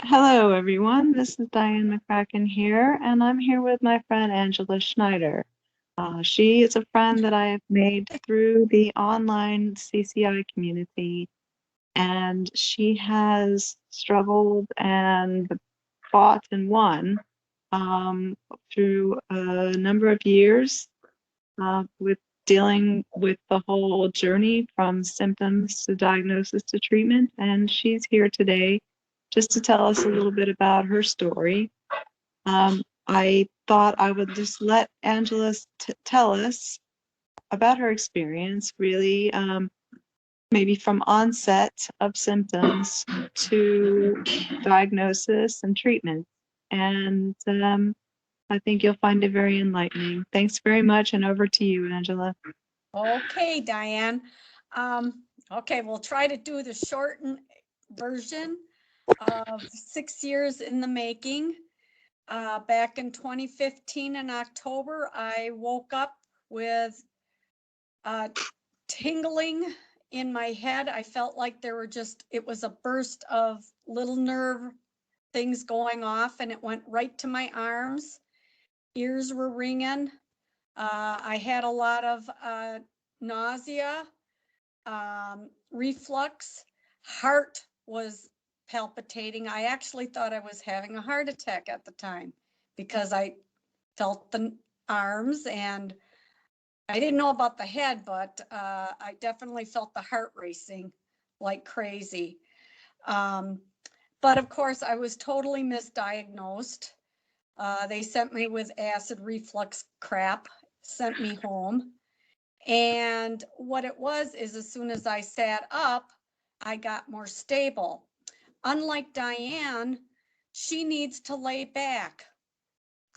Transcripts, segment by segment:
Hello, everyone. This is Diane McCracken here, and I'm here with my friend Angela Schneider. She is a friend that I have made through the online CCI community, and she has struggled and fought and won um, through a number of years with dealing with the whole journey from symptoms to diagnosis to treatment. And she's here today just to tell us a little bit about her story. I thought I would just let Angela tell us about her experience, really, maybe from onset of symptoms to diagnosis and treatment. And I think you'll find it very enlightening. Thanks very much, and over to you, Angela. Okay, Diane. Okay, we'll try to do the shortened version of 6 years in the making. Back in 2015 in October, I woke up with tingling in my head. I felt like it was a burst of little nerve things going off, and it went right to my arms. Ears were ringing. I had a lot of nausea, reflux, heart was palpitating. I actually thought I was having a heart attack at the time because I felt the arms, and I didn't know about the head, but I definitely felt the heart racing like crazy. But of course, I was totally misdiagnosed. They sent me with acid reflux crap, sent me home. And what it was is as soon as I sat up, I got more stable. Unlike Diane, she needs to lay back.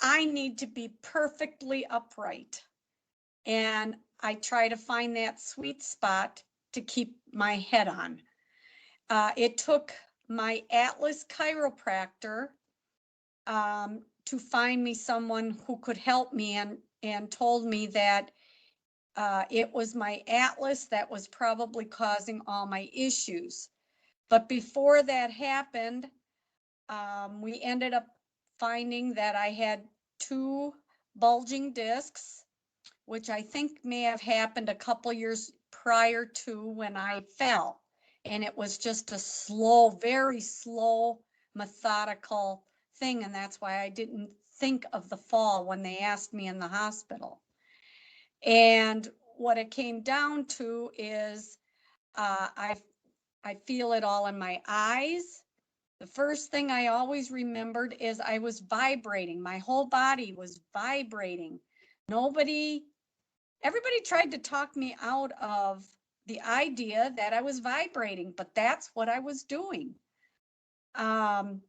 I need to be perfectly upright. And I try to find that sweet spot to keep my head on. It took my Atlas chiropractor to find me someone who could help me, and told me that it was my Atlas that was probably causing all my issues. But before that happened, we ended up finding that I had 2 bulging discs, which I think may have happened a couple years prior to when I fell. And it was just a slow, very slow, methodical thing. And that's why I didn't think of the fall when they asked me in the hospital. And what it came down to is I feel it all in my eyes. The first thing I always remembered is I was vibrating. My whole body was vibrating. Everybody tried to talk me out of the idea that I was vibrating, but that's what I was doing. Then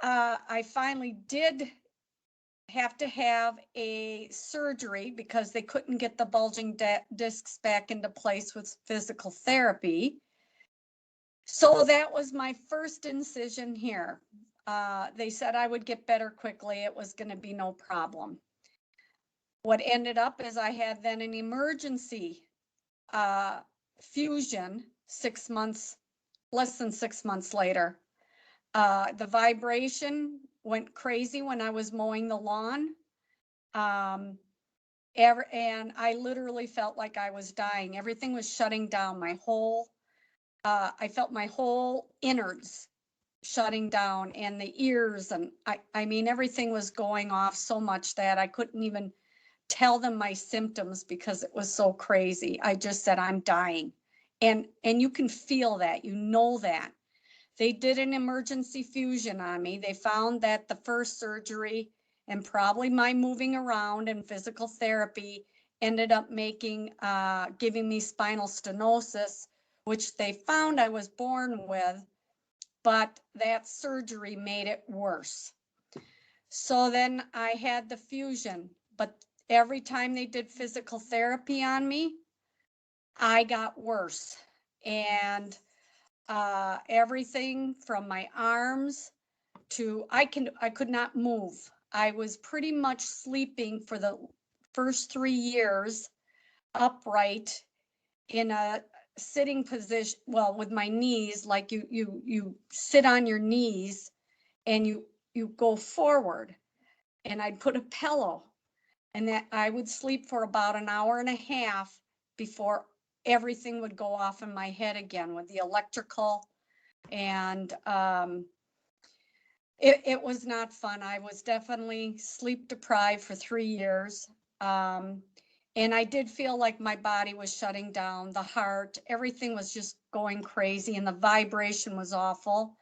I finally did have to have a surgery because they couldn't get the bulging discs back into place with physical therapy. So that was my first incision here. They said I would get better quickly. It was going to be no problem. What ended up is I had then an emergency fusion less than 6 months later. The vibration went crazy when I was mowing the lawn. And I literally felt like I was dying. Everything was shutting down. I felt my whole innards shutting down, and the ears, and I mean, everything was going off so much that I couldn't even tell them my symptoms because it was so crazy. I just said, I'm dying. And you can feel that, you know that. They did an emergency fusion on me. They found that the first surgery and probably my moving around and physical therapy ended up giving me spinal stenosis, which they found I was born with, but that surgery made it worse. So then I had the fusion, but every time they did physical therapy on me, I got worse. And everything from my arms to I could not move. I was pretty much sleeping for the first 3 years upright in a sitting position, well, with my knees, like you sit on your knees and you go forward, and I'd put a pillow, and that I would sleep for about an hour and a half before everything would go off in my head again with the electrical. And it was not fun. I was definitely sleep deprived for 3 years. And I did feel like my body was shutting down, the heart, everything was just going crazy, and the vibration was awful.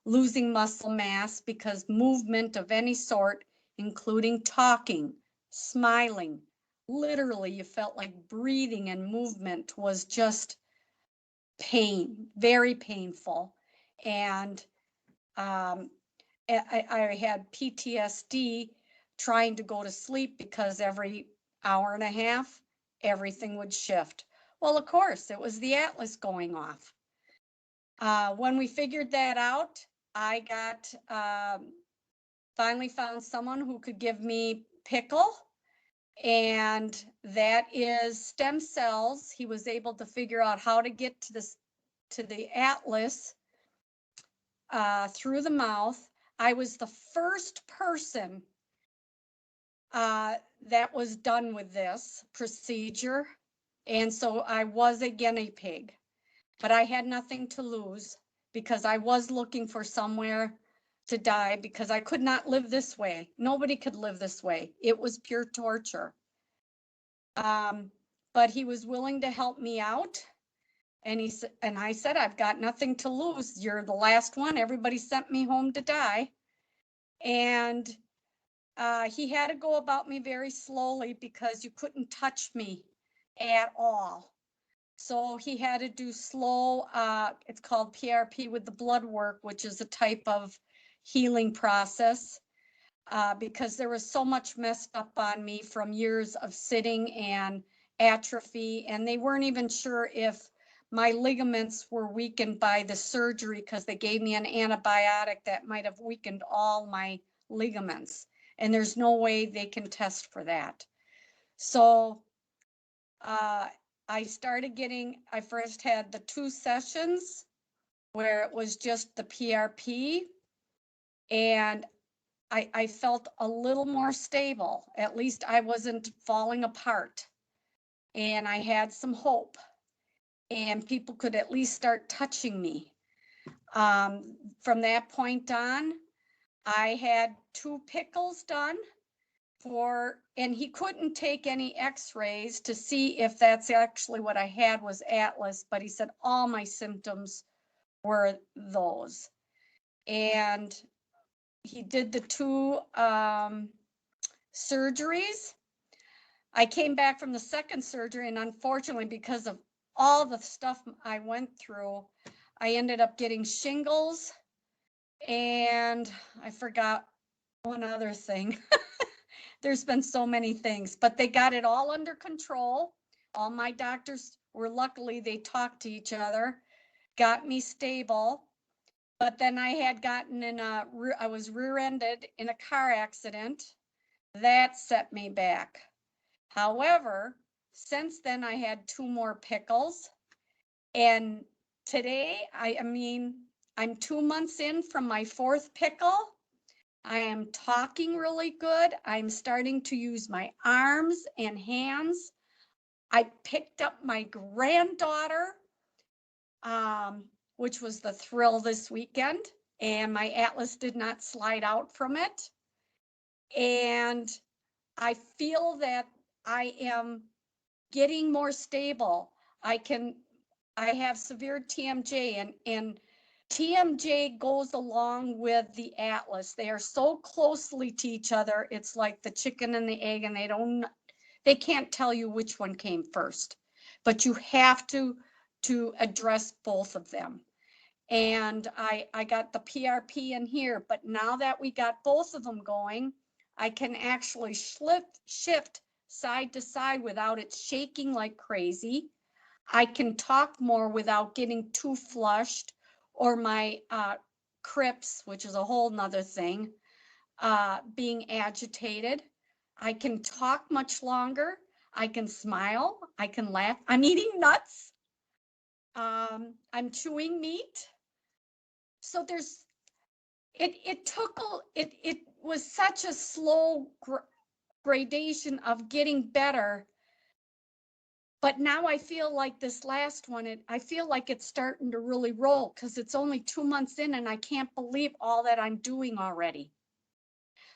Losing muscle mass because movement of any sort, including talking, smiling, literally, you felt like breathing and movement was just pain, very painful. And I had PTSD trying to go to sleep because every hour and a half, everything would shift. Well, of course, it was the atlas going off. When we figured that out, I got finally found someone who could give me PICL, and that is stem cells. He was able to figure out how to get to the atlas through the mouth. I was the first person that was done with this procedure. And so I was a guinea pig, but I had nothing to lose because I was looking for somewhere to die because I could not live this way. Nobody could live this way. It was pure torture. But he was willing to help me out. And I said, I've got nothing to lose. You're the last one. Everybody sent me home to die. And he had to go about me very slowly because you couldn't touch me at all. So he had to do slow, it's called PRP with the blood work, which is a type of healing process, because there was so much messed up on me from years of sitting and atrophy, and they weren't even sure if my ligaments were weakened by the surgery because they gave me an antibiotic that might have weakened all my ligaments, and there's no way they can test for that. So I first had the 2 sessions where it was just the PRP, and I felt a little more stable. At least I wasn't falling apart, and I had some hope, and people could at least start touching me. From that point on, I had 2 PICLs done and he couldn't take any x-rays to see if that's actually what I had was atlas, but he said all my symptoms were those. And he did the 2 surgeries. I came back from the second surgery, and unfortunately, because of all the stuff I went through, I ended up getting shingles, and I forgot one other thing. There's been so many things, but they got it all under control. All my doctors were, luckily, they talked to each other, got me stable. But then I had gotten I was rear-ended in a car accident. That set me back. However, since then I had 2 more PICLs. And today, I'm 2 months in from my 4th PICL. I am talking really good. I'm starting to use my arms and hands. I picked up my granddaughter, which was the thrill this weekend, and my atlas did not slide out from it. And I feel that I am getting more stable. I have severe TMJ, and TMJ goes along with the atlas. They are so closely to each other. It's like the chicken and the egg, and they can't tell you which one came first, but you have to address both of them. And I got the PRP in here, but now that we got both of them going, I can actually shift side to side without it shaking like crazy. I can talk more without getting too flushed, or my crips, which is a whole nother thing, being agitated. I can talk much longer. I can smile. I can laugh. I'm eating nuts. I'm chewing meat. So it was such a slow gradation of getting better. But now I feel like this last one, I feel like it's starting to really roll because it's only 2 months in and I can't believe all that I'm doing already.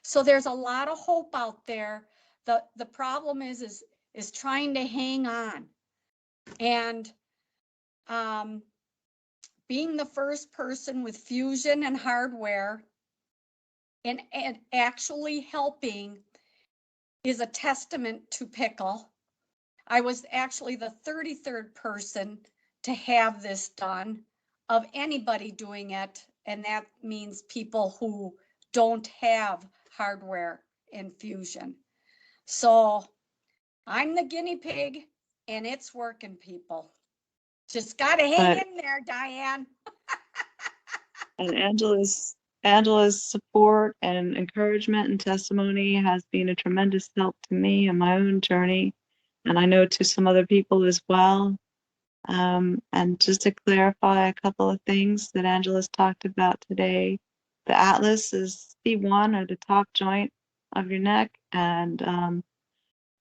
So there's a lot of hope out there. The problem is trying to hang on. And being the first person with fusion and hardware and actually helping is a testament to PICL. I was actually the 33rd person to have this done of anybody doing it. And that means people who don't have hardware and fusion. So I'm the guinea pig and it's working, people. Just got to hang in there, Diane. And Angela's support and encouragement and testimony has been a tremendous help to me in my own journey, and I know to some other people as well. And just to clarify a couple of things that Angela's talked about today, the atlas is C1, or the top joint of your neck, and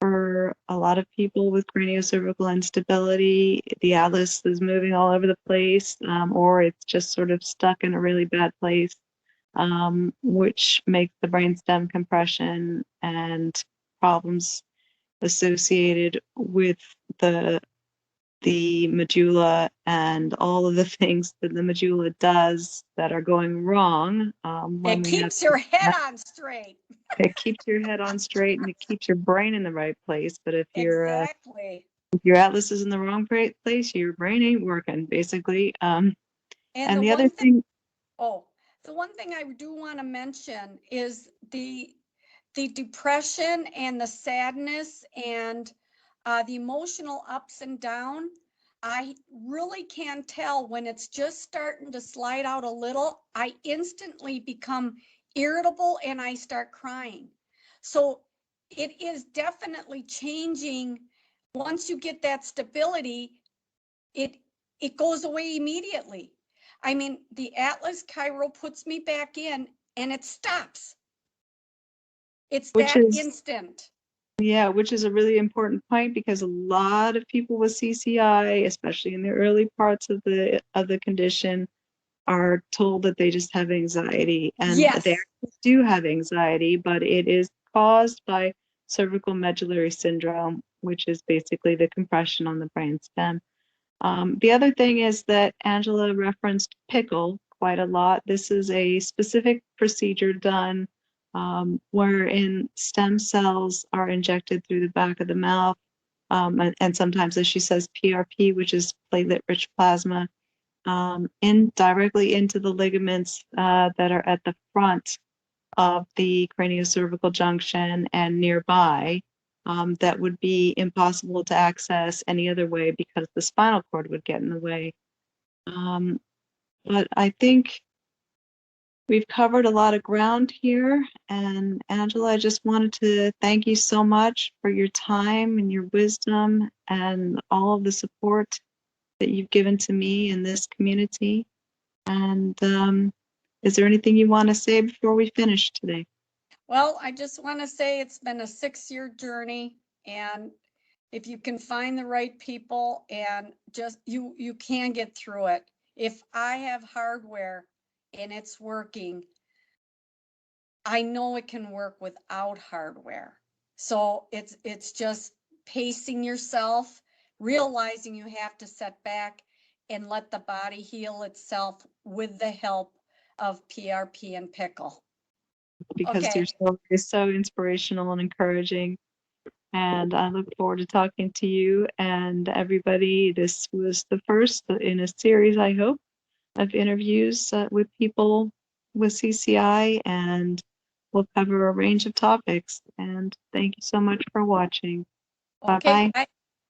for a lot of people with craniocervical instability, the atlas is moving all over the place, or it's just sort of stuck in a really bad place, which makes the brainstem compression and problems associated with the medulla and all of the things that the medulla does that are going wrong. It keeps your head on straight. It keeps your head on straight and it keeps your brain in the right place. But if exactly. If your atlas is in the wrong place, your brain ain't working, basically. And the other thing. Oh, the one thing I do want to mention is the depression and the sadness and the emotional ups and down. I really can tell when it's just starting to slide out a little, I instantly become irritable and I start crying. So it is definitely changing. Once you get that stability, it goes away immediately. I mean, the Atlas Chiro puts me back in and it stops. It's that instant. Yeah, which is a really important point because a lot of people with CCI, especially in the early parts of the condition, are told that they just have anxiety, and they do have anxiety, but it is caused by cervical medullary syndrome, which is basically the compression on the brainstem. The other thing is that Angela referenced PICL quite a lot. This is a specific procedure done wherein stem cells are injected through the back of the mouth, and sometimes, as she says, PRP, which is platelet-rich plasma, directly into the ligaments that are at the front of the craniocervical junction and nearby, that would be impossible to access any other way because the spinal cord would get in the way. But I think we've covered a lot of ground here, and Angela, I just wanted to thank you so much for your time and your wisdom and all of the support that you've given to me in this community. And is there anything you want to say before we finish today? Well, I just want to say it's been a 6-year journey, and if you can find the right people and just you can get through it. If I have hardware and it's working, I know it can work without hardware. So it's just pacing yourself, realizing you have to set back and let the body heal itself with the help of PRP and PICL. Because your story is so inspirational and encouraging. And I look forward to talking to you and everybody. This was the first in a series, I hope, of interviews with people with CCI, and we'll cover a range of topics. And thank you so much for watching. Okay, bye.